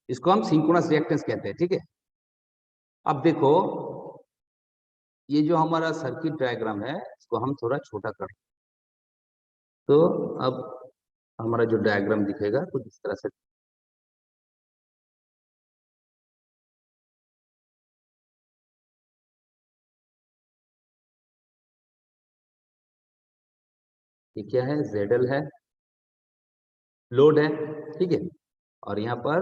इसको हम synchronous reactance कहते हैं, ठीक है। अब देखो ये जो हमारा सर्किट डायग्राम है इसको हम थोड़ा छोटा कर, तो अब हमारा जो डायग्राम दिखेगा कुछ इस तरह से। ये क्या है, ZL है, लोड है, ठीक है। और यहाँ पर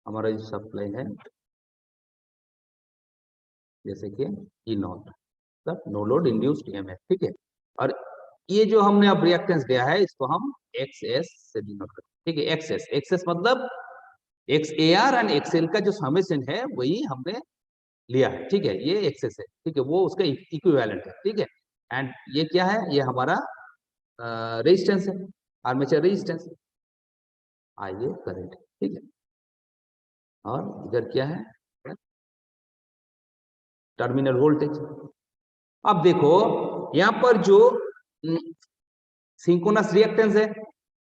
हमारा जो सप्लाई है जैसे कि E0, मतलब नो लोड इंड्यूस्ड ईएमएफ, ठीक है। और ये जो हमने अब रिएक्टेंस दिया है इसको हम XS से डिनोट करते हैं, ठीक है। XS, XS मतलब XAR एंड XL का जो समेशन है वही हमने लिया है, ठीक है। ये XS है, ठीक है, वो उसका इक्विवेलेंट है, ठीक है। एंड ये क्या है, ये हमारा रेजिस्टेंस है, आर्मेचर रेजिस्टेंस, आइए करंट, ठीक है। और इधर क्या है, टर्मिनल वोल्टेज। अब देखो यहाँ पर जो सिंक्रोनस रिएक्टेंस है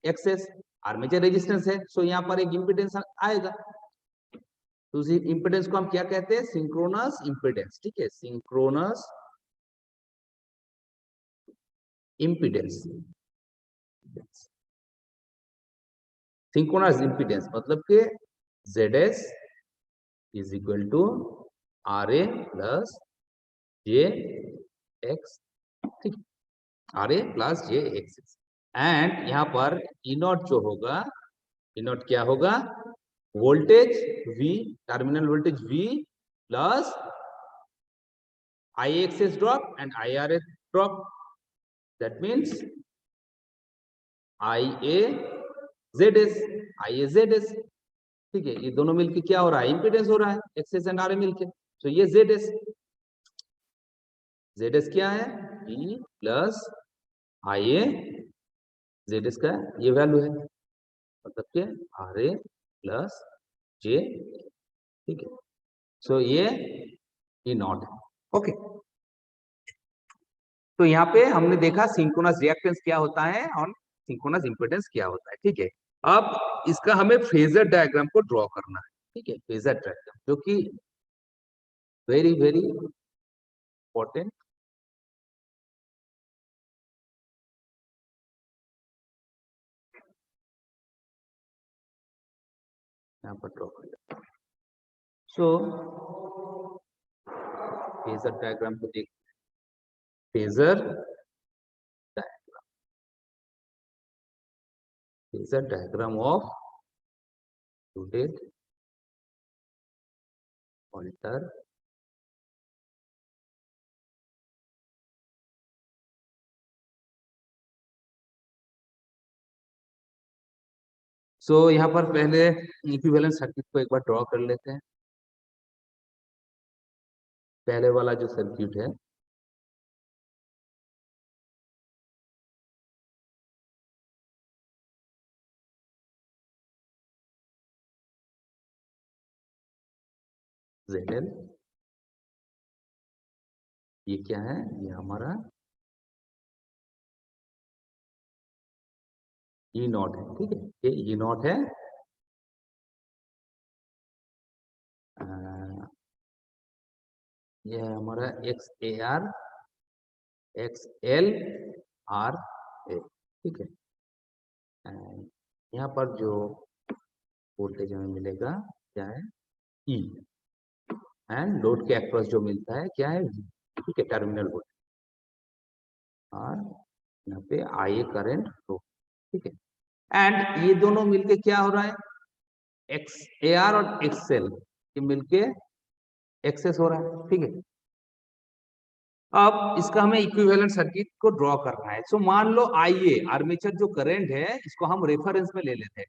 एक्सेस, आर्मेचर रेजिस्टेंस है, सो यहाँ पर एक इंपीडेंस आएगा। तो उसी इंपीडेंस को हम क्या कहते हैं, सिंक्रोनस इंपीडेंस, ठीक है। सिंक्रोनस इंपीडेंस, सिंक्रोनस इंपीडेंस मतलब कि ZS is equal to RA plus JX, ठीक है, RA प्लस JX। एंड यहाँ पर E0 जो होगा, E0 क्या होगा, voltage V, terminal voltage V plus IXS drop and IRS drop, that means IAZS, IAZS, ठीक है। ये दोनों मिलके क्या हो रहा है, इंपीडेंस हो रहा है, एक्सेस एंड RA मिलके। तो ये ZS, ZS क्या है, E प्लस IA, ZS का ये वैल्यू है, मतलब कि RA प्लस J, ठीक है। सो ये E0 है, ओके। तो यहाँ पे हमने देखा सिंक्रोनस रिएक्टेंस क्या होता है और सिंक्रोनस इंपीडेंस क्या होता है, ठीक है। अब इसका हमें फेजर डायग्राम को ड्रॉ करना है, ठीक है, फेजर डायग्राम, जो कि वेरी वेरी इंपॉर्टेंट। यहाँ पर ड्रॉ कर लेते हैं। सो फेजर डायग्राम को देख, phasor diagram, phasor diagram of rotate alter so यहाँ पर पहले इक्विवेलेंट सर्किट को एक बार ड्रॉ कर लेते हैं। पहले वाला जो सर्किट है ZL, ये क्या है, ये हमारा E0 है, ठीक है, ये E0 है। ये है हमारा XAR XLRA, ठीक है। यहाँ पर जो वोल्टेज हमें मिलेगा क्या है, E, एंड लोड के अक्रॉस जो मिलता है क्या है, V, ठीक है, टर्मिनल वोल्टेज। और यहाँ पे IA करंट फ्लो, ठीक है। एंड ये दोनों मिलके क्या हो रहा है, XAR और XL ये मिलके एक्सेस हो रहा है, ठीक है। अब इसका हमें इक्विवेलेंट सर्किट को ड्रॉ करना है। सो मान लो आइए आर्मेचर जो करंट है इसको हम रेफरेंस में ले लेते हैं,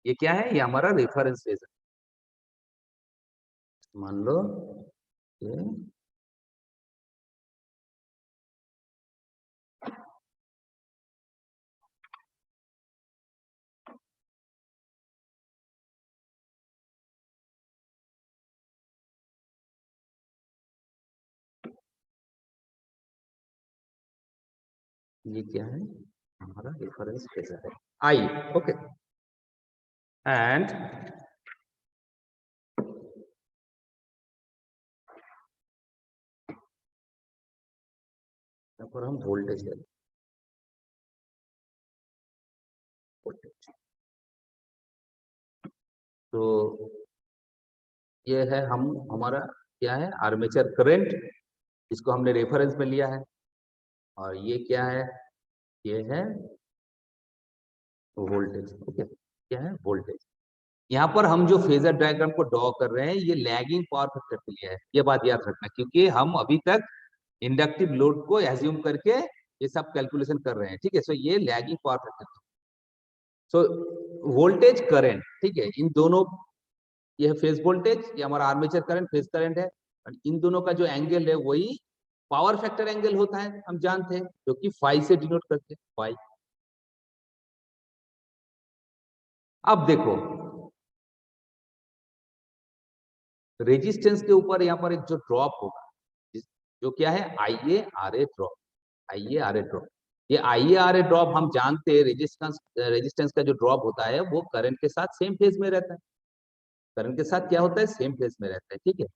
ये क्या है, ये हमारा रेफरेंस फेजर, मान लो ये क्या है, हमारा रेफरेंस फेजर है आई, ओके। एंड पर हम वोल्टेज ले वोल्टेज, तो ये है हम हमारा क्या है, आर्मेचर करंट, इसको हमने रेफरेंस में लिया है। और ये क्या है, ये है वोल्टेज। ओके, क्या है, वोल्टेज। यहाँ पर हम जो फेजर डायग्राम को ड्रॉ कर रहे हैं ये लैगिंग पावर फैक्टर के लिए है, ये बात याद रखना, क्योंकि हम अभी तक इंडक्टिव लोड को एज्यूम करके ये सब कैलकुलेशन कर रहे हैं। ठीक है, सो ये lagging power factor. So voltage current, ठीक है, इन दोनों, ये फेज वोल्टेज, ये हमारा आर्मेचर करंट फेज करंट है, और इन दोनों का जो एंगल है वही पावर फैक्टर एंगल होता है, हम जानते हैं, जो कि फाई से डिनोट करते हैं, फाई। अब देखो रेजिस्टेंस के ऊपर यहाँ पर एक जो ड्रॉप होगा, जो क्या है, आईए आर ए ड्रॉप, आईए आर ए ड्रॉप। ये आईए आर ए ड्रॉप हम जानते हैं, रेजिस्टेंस रेजिस्टेंस का जो ड्रॉप होता है वो करंट के साथ सेम फेज में रहता है, करंट के साथ क्या होता है, सेम फेज में रहता है। ठीक है,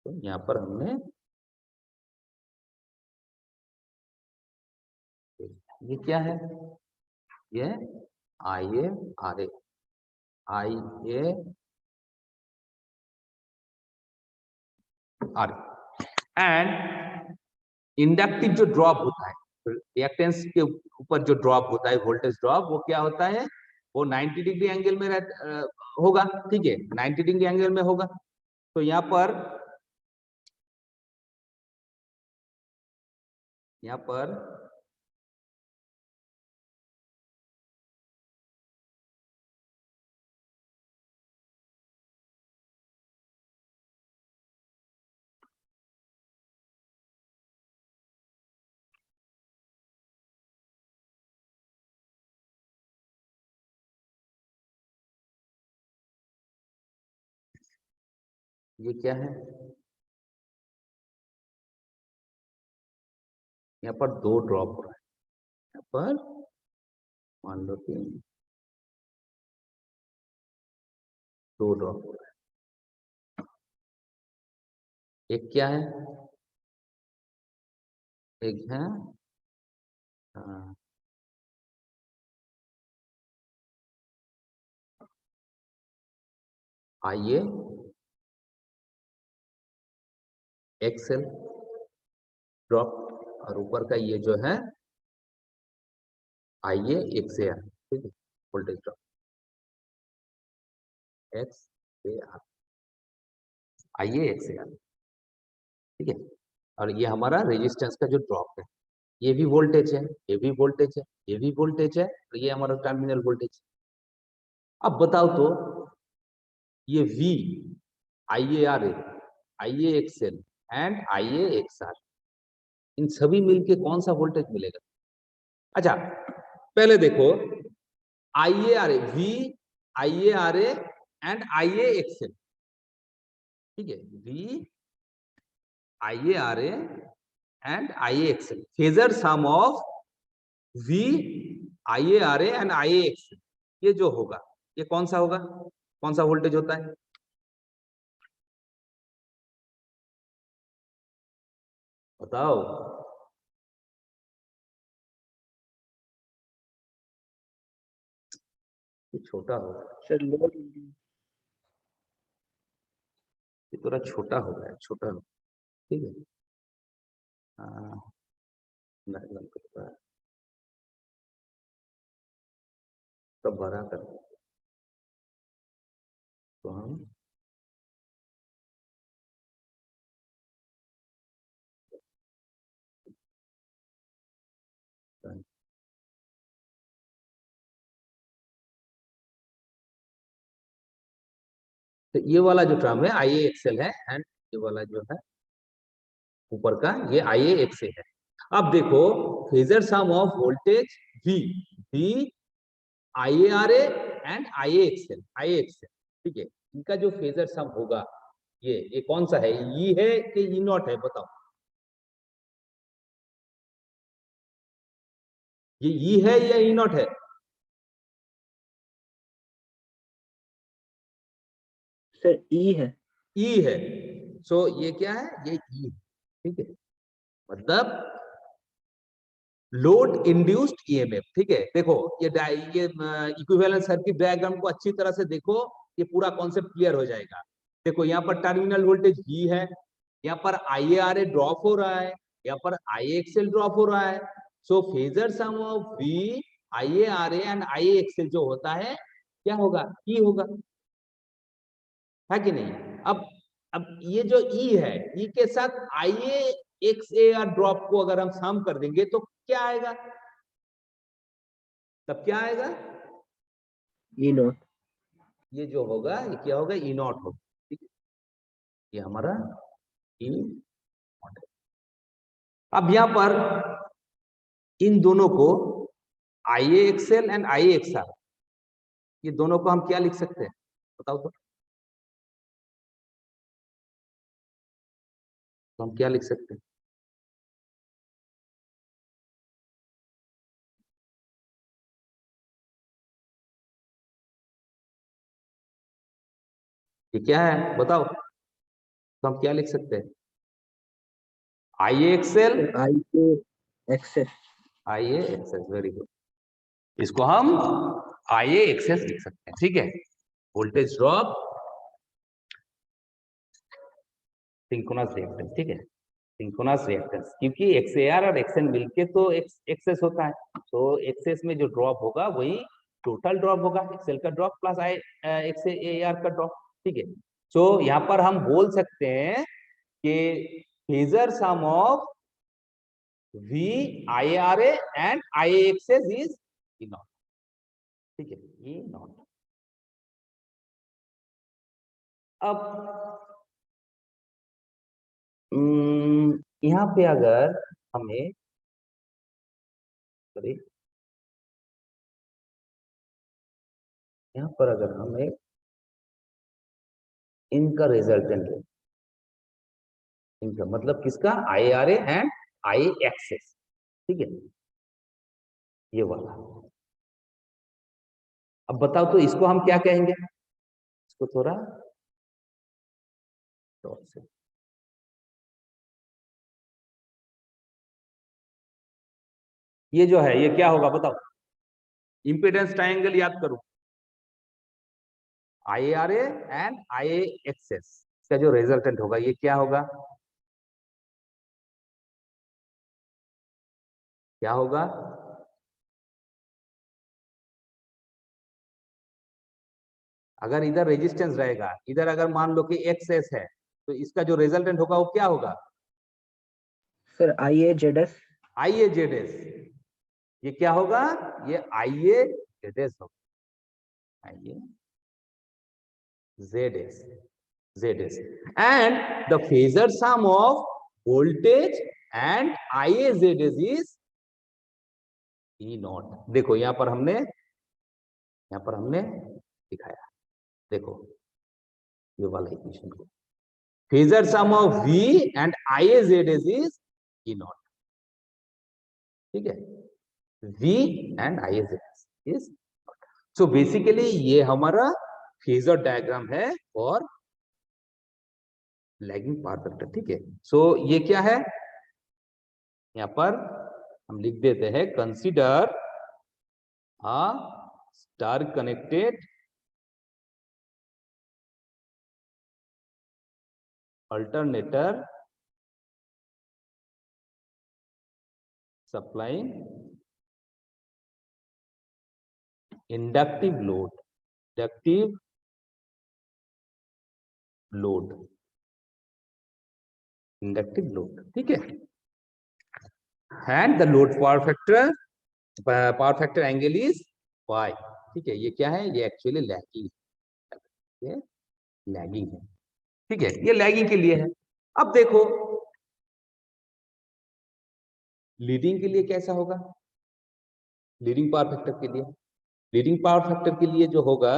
तो यहाँ पर हमने ये क्या है, ये I A R A, I A R, and inductive जो ड्रॉप होता है, रिएक्टेंस के ऊपर जो ड्रॉप होता है, वोल्टेज ड्रॉप, वो क्या होता है, वो 90 डिग्री एंगल में होगा। ठीक है, 90 डिग्री एंगल में होगा। तो यहाँ पर ये क्या है, यहाँ पर दो ड्रॉप हो रहा है, यहाँ पर मान लो कि दो ड्रॉप हो रहा है। एक क्या है, एक है आइए एक्सेल ड्रॉप, और ऊपर का ये जो है आइए एक्स ए आर। ठीक है, voltage drop x A R, आइए एक्स ए आर। ठीक है, और ये हमारा रेजिस्टेंस का जो ड्रॉप है, ये भी वोल्टेज है, ये भी वोल्टेज है, ये भी वोल्टेज है, और ये हमारा टर्मिनल वोल्टेज। अब बताओ तो ये V, I A R A, I A XL and I A X R, इन सभी मिलके कौन सा वोल्टेज मिलेगा। अच्छा, पहले देखो I A R A, V, I A R A and I A XL. ठीक है, V, I A R A and I A XL, phasor sum of V, I A R A and I A XL, ये जो होगा ये कौन सा होगा, कौन सा वोल्टेज होता है, बताओ। ये छोटा होगा सर, लोड ये थोड़ा छोटा हो गया, छोटा हो, ठीक है। हाँ, तो बड़ा कर, तो हम तो ये वाला जो टर्म है आई ए एक्सएल है, एंड ये वाला जो है ऊपर का ये आई ए एक्स ए है। अब देखो phasor sum of voltage V, V, I A R A and I A XL, I A XL. ठीक है, इनका जो फेजर सम होगा ये कौन सा है, ई है कि ई नॉट है, बताओ। ये ई है या ई नॉट है, सर ई है। ई है। सो ये क्या है, ये ई, ठीक है, मतलब लोड इंड्यूस्ड ईएमएफ, ठीक है। देखो ये इक्विवेलेंट सर्किट डायग्राम को अच्छी तरह से देखो, ये पूरा कॉन्सेप्ट क्लियर हो जाएगा। देखो यहाँ पर टर्मिनल वोल्टेज वी है, यहाँ पर आईएआरए ड्रॉप हो रहा है, यहाँ पर आईएक्सएल ड्रॉप हो रहा है। So phasor sum of V, I A R A and I A XL जो होता है क्या होगा, ई होगा, है कि नहीं। अब ये जो ई है, ई के साथ आईए एक्स ए आर ड्रॉप को अगर हम सम कर देंगे तो क्या आएगा, तब क्या आएगा, ई नॉट। ये जो होगा ये क्या होगा, ई नॉट होगा, ठीक है, ये हमारा ई नॉट है। अब यहां पर इन दोनों को आईए एक्सएल एंड आईए एक्सआर, ये दोनों को हम क्या लिख सकते हैं, बताओ तो हम क्या लिख सकते हैं, ये क्या है बताओ, तो हम क्या लिख सकते हैं, आईए एक्सएल, आई के एक्सेस। आईए एक्सएल, वेरी गुड, इसको हम आईए एक्सएस लिख सकते हैं, ठीक है। वोल्टेज ड्रॉप, सिंक्रोनस रिएक्टेंस, ठीक है, सिंक्रोनस रिएक्टेंस, क्योंकि एक्सएआर और एक्सएन मिलके तो एक्सेस होता है, तो एक्सेस में जो ड्रॉप होगा वही टोटल ड्रॉप होगा, एक्सएल का ड्रॉप प्लस आई एक्सएआर का ड्रॉप, ठीक है। सो यहाँ पर हम बोल सकते हैं कि phasor sum of V, I R A and I X S is E naught, ठीक है, ई नॉट। अब यहाँ पे अगर हमें, सॉरी, यहाँ पर अगर हमें इनका रिजल्टेंट ले, इनका मतलब किसका, I R A and I XS, ठीक है, ये वाला। अब बताओ तो इसको हम क्या कहेंगे, इसको थोड़ा डॉट से, ये जो है ये क्या होगा बताओ, इंपेडेंस ट्रायंगल याद करो, I R A and I XS का जो रिजल्टेंट होगा ये क्या होगा, क्या होगा, अगर इधर रेजिस्टेंस रहेगा, इधर अगर मान लो कि एक्स एस है, तो इसका जो रिजल्टेंट होगा वो क्या होगा, sir I A Z S. I A Z S, ये क्या होगा, ये आई ए जेड एस होगा, I A Z S, Z S, and the phasor sum of voltage and I A Z S is E naught. देखो यहां पर हमने दिखाया, देखो ये वाला इक्वेशन को, phasor sum of V and IAZS is E not, ठीक है, V and IAZS is, so basically ये हमारा फेजर डायग्राम है फॉर लैगिंग पावर फैक्टर, ठीक है। सो ये क्या है, यहां पर हम लिख देते हैं, consider a star connected alternator supplying inductive load, inductive load, ठीक है, and the load power factor angle is y, ठीक है, ये क्या है, ये एक्चुअली लैगिंग, ये लैगिंग है, ठीक है, ये लैगिंग के लिए है। अब देखो लीडिंग के लिए कैसा होगा, लीडिंग पावर फैक्टर के लिए, लीडिंग पावर फैक्टर के लिए जो होगा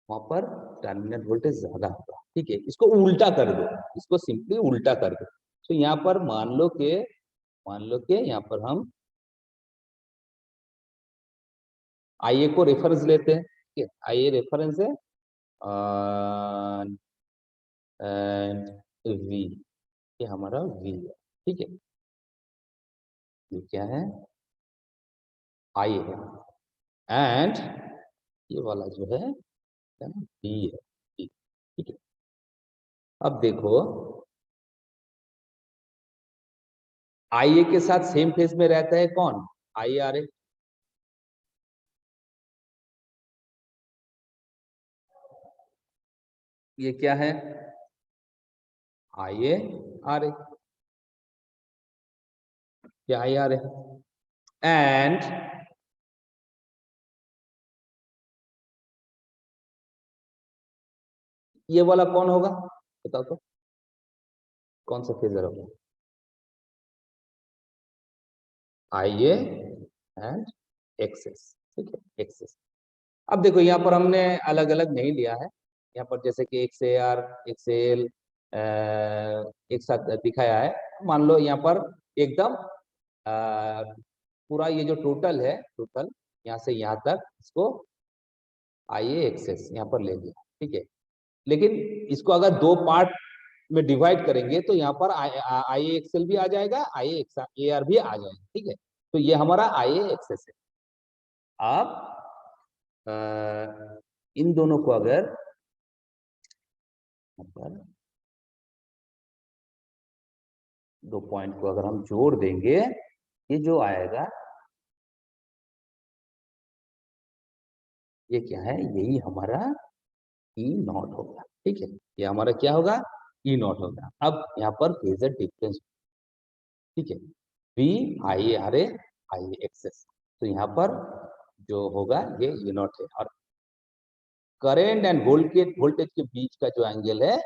वहां पर टर्मिनल वोल्टेज ज्यादा होगा, ठीक है, इसको उल्टा कर दो, इसको सिंपली उल्टा कर दो। तो यहाँ पर मान लो के यहाँ पर हम आईए को रेफरेंस लेते हैं, ठीक है, आईए रेफरेंस है एंड वी, ये हमारा वी है, ठीक है। ये क्या है, आई है, एंड ये वाला जो है बी है, B, ठीक है। अब देखो आई ए के साथ सेम फेज में रहता है कौन, आई आर ए, ये क्या है, आई ए आर ए, क्या आई आर ए, एंड ये वाला कौन होगा, बताओ तो कौन सा फेजर होगा, आई ए एंड एक्सेस, ठीक है, एक्सेस। अब देखो यहाँ पर हमने अलग अलग नहीं लिया है, यहाँ पर जैसे कि x A R x L एक साथ दिखाया है। मान लो यहाँ पर एकदम पूरा ये जो टोटल है, टोटल यहाँ से यहाँ तक इसको आई ए एक्सेस यहाँ पर ले लिया, ठीक है। लेकिन इसको अगर दो पार्ट में डिवाइड करेंगे तो यहाँ पर आई ए एक्सएल भी आ जाएगा, आई ए आर भी आ जाएगा, ठीक है। तो ये हमारा आई ए एक्सेस है। अब इन दोनों को अगर दो पॉइंट को अगर हम जोड़ देंगे, ये जो आएगा ये क्या है, यही हमारा ई नॉट होगा, ठीक है। ये हमारा क्या होगा, ई नॉट होगा। अब यहाँ पर फेजर डिफरेंस, ठीक है, V I R A I XS, तो यहाँ पर जो होगा ये ई नॉट है। और करेंट एंड वोल्टेज के बीच का जो एंगल है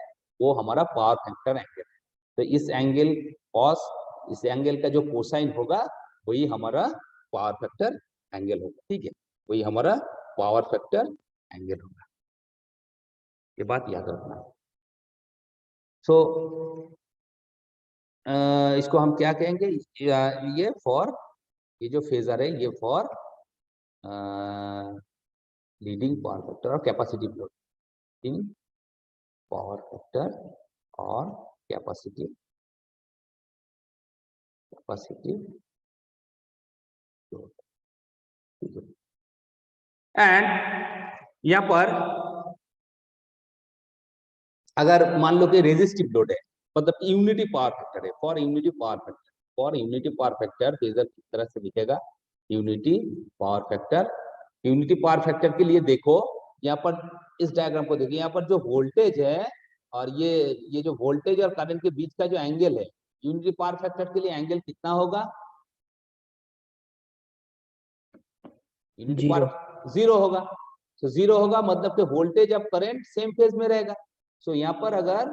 वो हमारा पावर फैक्टर एंगल है। तो इस एंगल कॉस, इस एंगल का जो कोसाइन होगा वही हमारा पावर फैक्टर एंगल होगा, ठीक है, वही हमारा पावर फैक्टर एंगल होगा। ये बात याद रखना। सो इसको हम क्या कहेंगे, ये फॉर, ये जो फेजर है ये फॉर लीडिंग पावर फैक्टर और capacity flow, leading power factor और कैपेसिटी, कैपेसिटी फ्लो, ठीक है। एंड यहाँ पर अगर मान लो कि रेजिस्टिव लोड है, मतलब यूनिटी पावर फैक्टर है, for unity power factor, for unity power factor phasor किस तरह से दिखेगा, unity power factor. Unity power factor के लिए देखो यहाँ पर, इस डायग्राम को देखिए, यहाँ पर जो वोल्टेज है और ये जो वोल्टेज और करंट के बीच का जो एंगल है, यूनिटी पावर फैक्टर के लिए एंगल कितना होगा, यूनिटी जीरो। पावर जीरो होगा। तो जीरो होगा मतलब कि वोल्टेज और करंट सेम फेज में रहेगा। सो यहाँ पर अगर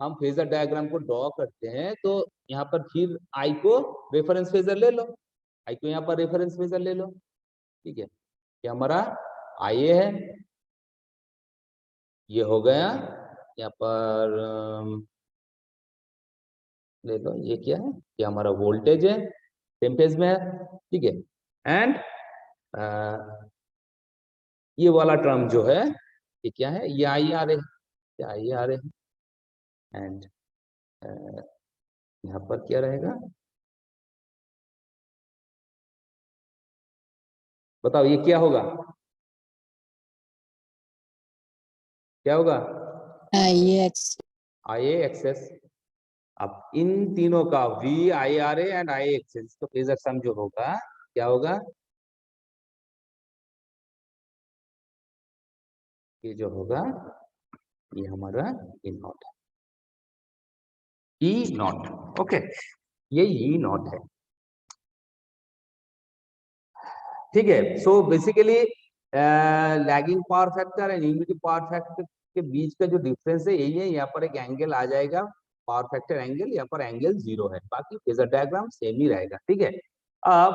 हम फेजर डायग्राम को ड्रॉ करते हैं तो यहाँ पर फिर आई को रेफरेंस फेजर ले लो, आई को यहाँ पर रेफरेंस फेजर ले लो, ठीक है। ये हमारा आई ए है, ये हो गया यहाँ पर ले लो, ये क्या है, ये हमारा वोल्टेज है, सेम फेज में है, ठीक है। एंड ये वाला टर्म जो है ये क्या है, ये आई आ रहे, ये आई आ रहे, एंड यहाँ पर क्या रहेगा, बताओ ये क्या होगा, क्या होगा, आई एक्स, आई ए एक्सेस। अब इन तीनों का V I R A and I XS तो फेजर सम जो होगा क्या होगा, ये जो होगा ये हमारा ई नॉट है, ई नॉट, ओके, ये ई नॉट है, ठीक है। So basically lagging power factor and unity power factor के बीच का जो डिफरेंस है यही है, यहाँ पर एक एंगल आ जाएगा पावर फैक्टर एंगल, यहाँ पर एंगल जीरो है, बाकी फेजर डायग्राम सेम ही रहेगा, ठीक है। अब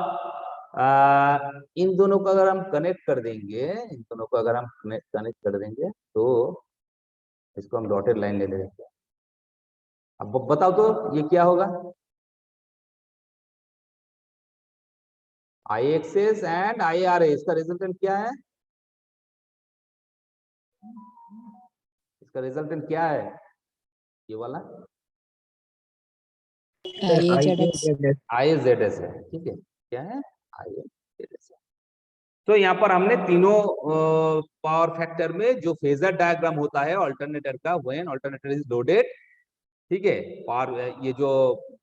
इन दोनों को अगर हम कनेक्ट कर देंगे, इन दोनों को अगर हम कनेक्ट कर देंगे तो इसको हम डॉटेड लाइन ले लेंगे। अब बताओ तो ये क्या होगा, आई एक्सेस एंड आई आर ए, इसका रिजल्टेंट क्या है, इसका रिजल्टेंट क्या है, ये वाला IAZX. IAZS है, ठीक है, क्या है IAZS है। तो यहाँ पर हमने तीनों पावर फैक्टर में जो फेजर डायग्राम होता है अल्टरनेटर का, व्हेन अल्टरनेटर इज लोडेड, ठीक है, पावर, ये जो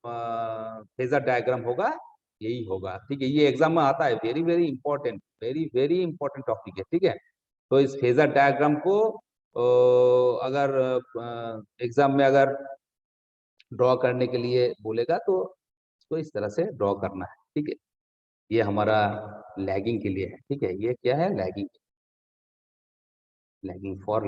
फेजर डायग्राम होगा यही होगा, ठीक है। ये एग्जाम में आता है, very very important, very very important topic है, ठीक है। तो इस फेजर डायग्राम को अगर एग्जाम में अगर ड्रॉ करने के लिए बोलेगा तो इसको इस तरह से ड्रॉ करना है, ठीक है। ये हमारा लैगिंग के लिए है, ठीक है। ये क्या है, लैगिंग, लैगिंग फॉर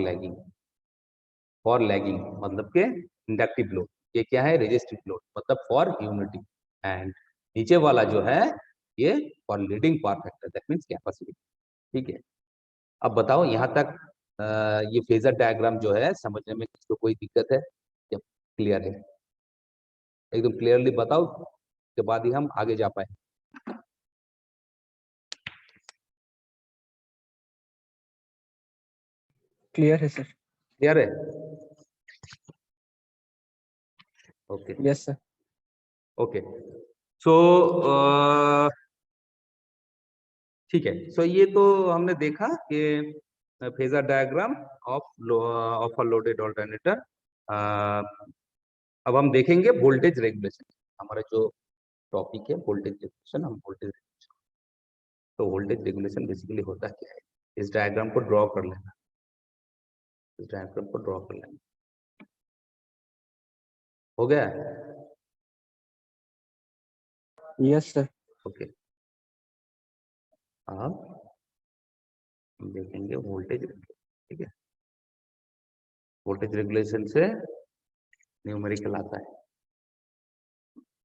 लैगिंग मतलब के इंडक्टिव लोड। ये क्या है, रेजिस्टिव लोड मतलब फॉर यूनिटी। एंड नीचे वाला जो है ये for leading power factor, that means capacity, ठीक है। अब बताओ यहाँ तक ये फेजर डायग्राम जो है समझने में किसको कोई दिक्कत है या क्लियर है? एकदम क्लियरली बताओ, उसके बाद ही हम आगे जा पाए। क्लियर है सर। क्लियर है? Okay yes sir. ओके। सो ठीक है, सो ये तो हमने देखा कि phasor diagram of a loaded alternator. अब हम देखेंगे वोल्टेज रेगुलेशन, हमारा जो टॉपिक है वोल्टेज रेगुलेशन, हम वोल्टेज, तो वोल्टेज रेगुलेशन बेसिकली होता क्या है, इस डायग्राम को ड्रॉ कर लेना, इस डायग्राम को ड्रॉ कर लेना। हो गया? Yes sir. ओके, अब हम देखेंगे वोल्टेज, ठीक है। वोल्टेज रेगुलेशन से न्यूमेरिकल आता है।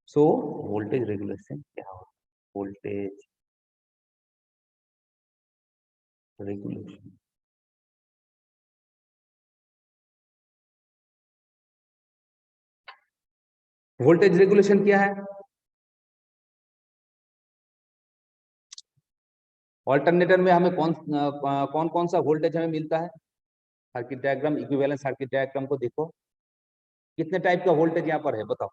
सो वोल्टेज रेगुलेशन क्या होता है? वोल्टेज रेगुलेशन, वोल्टेज रेगुलेशन क्या है? ऑल्टरनेटर में हमें कौन कौन सा वोल्टेज हमें मिलता है? Circuit diagram, equivalent circuit diagram को देखो, कितने टाइप का वोल्टेज यहाँ पर है बताओ।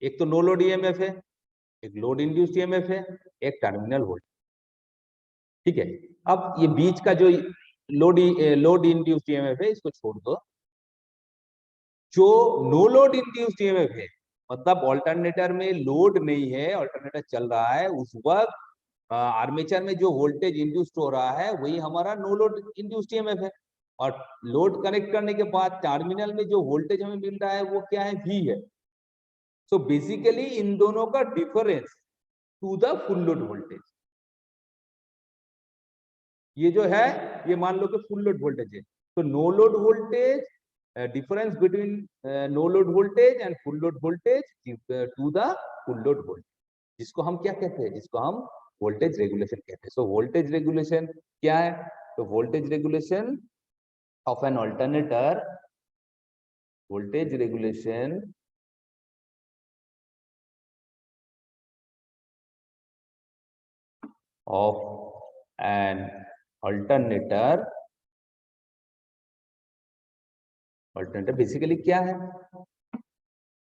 एक तो नो लोड ईएमएफ है, एक लोड इंड्यूस्ड ईएमएफ है, एक टर्मिनल वोल्टेज, ठीक है। अब ये बीच का जो लोड इंड्यूस्ड ईएमएफ है इसको छोड़ दो। जो नो लोड इंड्यूस्ड ईएमएफ है मतलब ऑल्टरनेटर में लोड नहीं है, ऑल्टरनेटर चल रहा है, उस वक्त आर्मेचर में जो वोल्टेज इंड्यूस्ड हो रहा है वही हमारा नो लोड इंड्यूस्ड ईएमएफ है। और लोड कनेक्ट करने के बाद टर्मिनल में जो वोल्टेज हमें मिल रहा है वो क्या है, V है। सो बेसिकली इन दोनों का difference to the full load voltage, ये जो है ये मान लो कि फुल लोड वोल्टेज है। तो no load voltage, difference between no load voltage and full load voltage to the full load voltage, जिसको हम क्या कहते हैं, जिसको हम वोल्टेज रेगुलेशन कहते हैं। सो वोल्टेज रेगुलेशन क्या है? तो voltage regulation of an alternator, voltage regulation of an alternator, alternator basically क्या है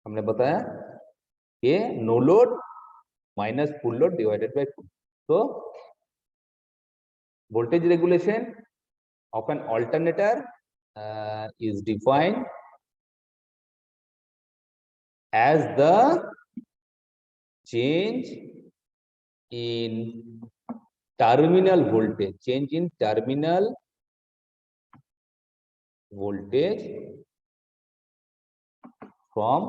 हमने बताया, ये no load minus full load divided by full. तो voltage regulation of an alternator is defined as the change in terminal voltage, change in terminal voltage from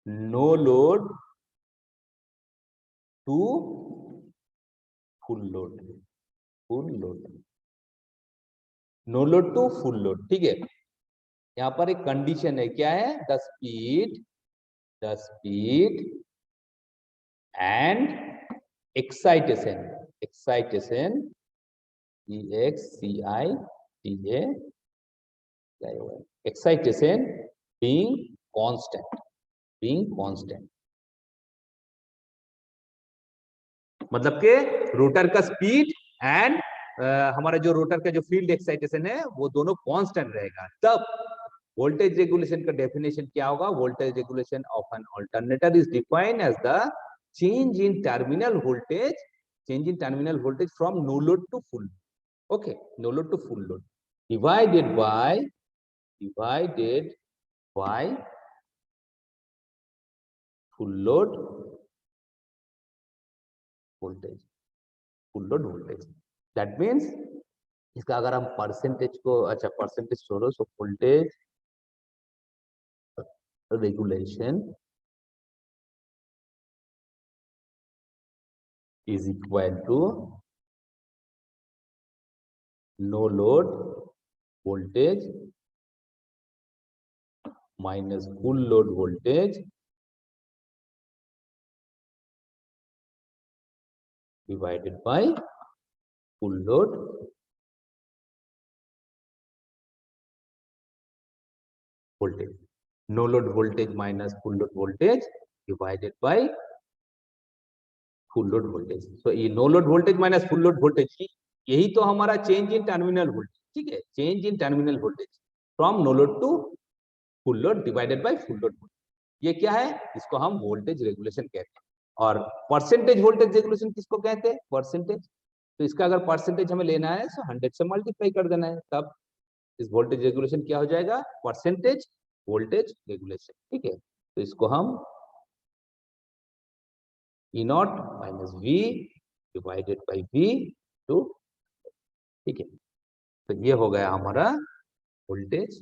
no load to full load, full load, no load to full load, ठीक है। यहाँ पर एक condition है, क्या है, the speed and excitation, excitation EXCITA, excitation being constant, being constant मतलब के रोटर का स्पीड एंड हमारा जो रोटर का जो फील्ड एक्साइटेशन है वो दोनों कांस्टेंट रहेगा, तब वोल्टेज रेगुलेशन का डेफिनेशन क्या होगा? Voltage regulation of an alternator is defined as the change in terminal voltage from no load to full, okay, no load to full load, divided by full load voltage. That means इसका अगर हम percentage को, अच्छा percentage छोड़ो, so voltage regulation is equal to no load voltage minus full load voltage divided by full load voltage. No load voltage minus full load voltage divided by full load voltage. So ये no load voltage minus full load voltage की यही तो हमारा change in terminal voltage, ठीक है, change in terminal voltage from no load to full load divided by full load voltage, ये क्या है? इसको हम वोल्टेज रेगुलेशन कहते हैं। और परसेंटेज वोल्टेज रेगुलेशन किसको कहते हैं? परसेंटेज। तो इसका अगर परसेंटेज हमें लेना है तो 100 से मल्टीप्लाई कर देना है, तब इस वोल्टेज रेगुलेशन क्या हो जाएगा? परसेंटेज वोल्टेज रेगुलेशन, ठीक है। तो इसको हम E not minus V divided by V two, ठीक है। तो ये हो गया हमारा वोल्टेज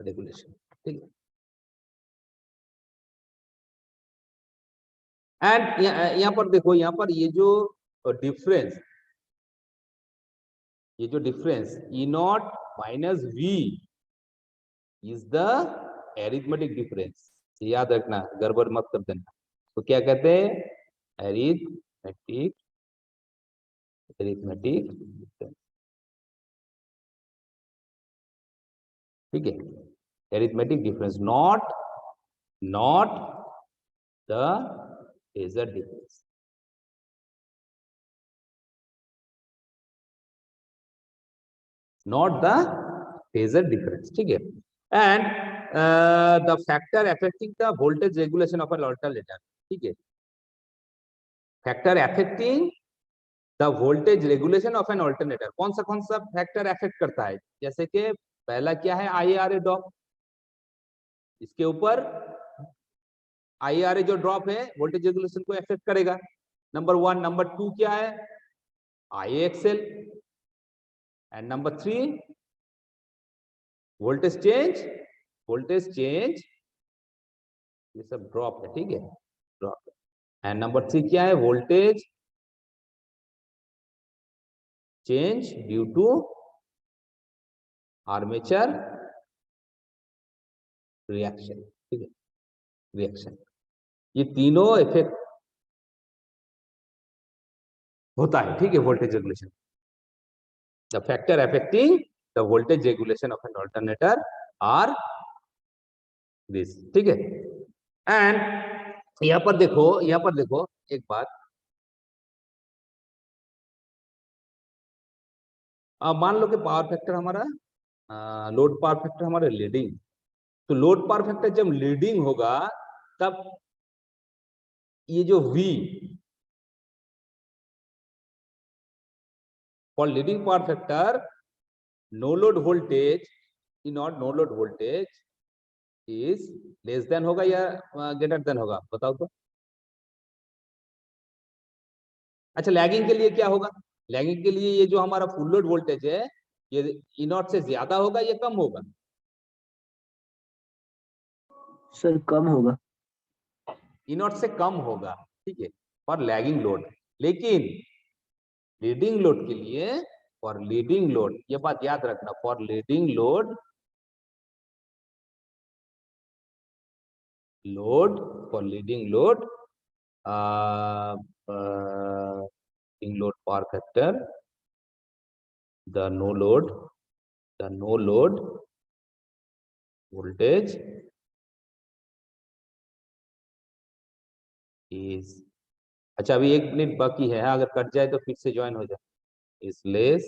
रेगुलेशन, ठीक है। एंड यहाँ पर देखो, यहाँ पर ये जो difference E not minus V is the arithmetic difference, याद रखना, गड़बड़ मत कर देना। तो क्या कहते हैं? एरिथमेटिक डिफरेंस, ठीक है। Arithmetic difference, not the phasor difference, not the phasor difference, ठीक है। And the factor affecting the voltage regulation of an alternator, ठीक है, factor affecting the voltage regulation of an alternator, कौन सा फैक्टर अफेक्ट करता है? जैसे कि पहला क्या है? IARA ड्रॉप, इसके ऊपर IARA जो ड्रॉप है वोल्टेज रेगुलेशन को अफेक्ट करेगा, नंबर 1। नंबर 2 क्या है? IAXL, and number 3 voltage change, ये सब ड्रॉप है, ठीक है, ड्रॉप है। एंड नंबर 3 क्या है? Voltage change due to armature reaction, ठीक है, रिएक्शन। ये तीनों इफेक्ट होता है, ठीक है, voltage regulation. The factor affecting the voltage regulation of an alternator are this, ठीक है। एंड यहाँ पर देखो एक बात, मान लो कि पावर फैक्टर हमारा, लोड पावर फैक्टर हमारा लीडिंग, तो लोड पावर फैक्टर जब लीडिंग होगा तब ये जो V for leading power factor, no load voltage E not, no load voltage is less than होगा या ग्रेटर देन होगा? बताओ तो। अच्छा, लैगिंग के लिए क्या होगा? लैगिंग के लिए ये जो हमारा फुल लोड वोल्टेज है ये E नॉट से ज्यादा होगा या कम होगा? सर कम होगा। E नॉट से कम होगा, ठीक है, फॉर लैगिंग लोड। लेकिन लीडिंग लोड के लिए, फॉर लीडिंग लोड, ये बात याद रखना, for leading load for leading load power factor, the no load voltage is, अच्छा अभी 1 मिनट बाकी है, अगर कट जाए तो फिर से ज्वाइन हो जाए, is less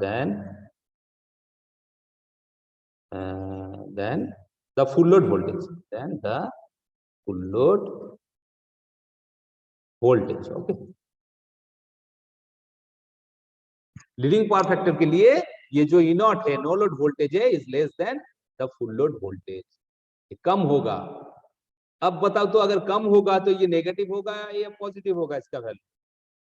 than the full load voltage, than the full load voltage. Okay, leading power factor के लिए ये जो ई नॉट है, नो लोड वोल्टेज है, is less than the full load voltage, कम होगा। अब बताओ तो अगर कम होगा तो ये नेगेटिव होगा या पॉजिटिव होगा इसका वैल्यू?